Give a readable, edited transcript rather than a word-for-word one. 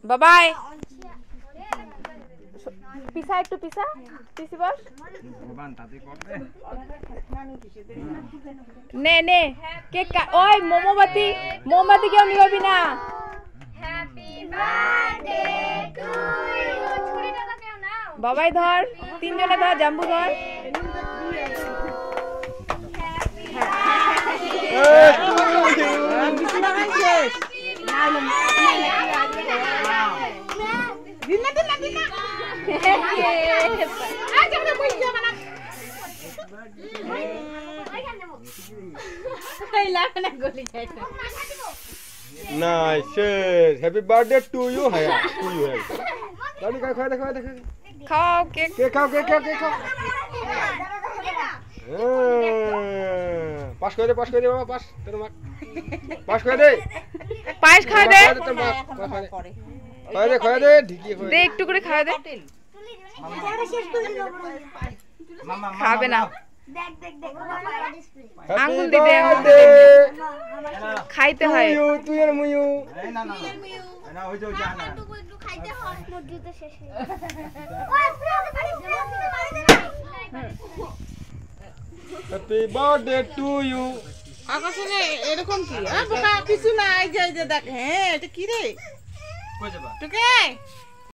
বাবাই পিসা একটু পিসা পিসি বস নে নে কেক ওই মোমবাতি মোমবাতি কেউ নিবাবি না বাবাই ধর তিনজনে ধর জাম্বু ধর Nice. Happy birthday to you. To you. Daddy, খাও কেক Cake খাও. পাস করে দে বাবা পাস তোর মা পাস করে দে পায়েস খাওয়া দে খাওয়া দে ঢিকি দে একটু করে খাওয়া দে খাবে না আঙ্গুল দিতে খাইতে হয় তুই আর মুয়ু হ্যাপি বার্থডে টু ইউ আকাশে এরকম কি বোকা কিছু না এই যে দেখ হ্যাঁ এটা কি রে কই যাবা তোকে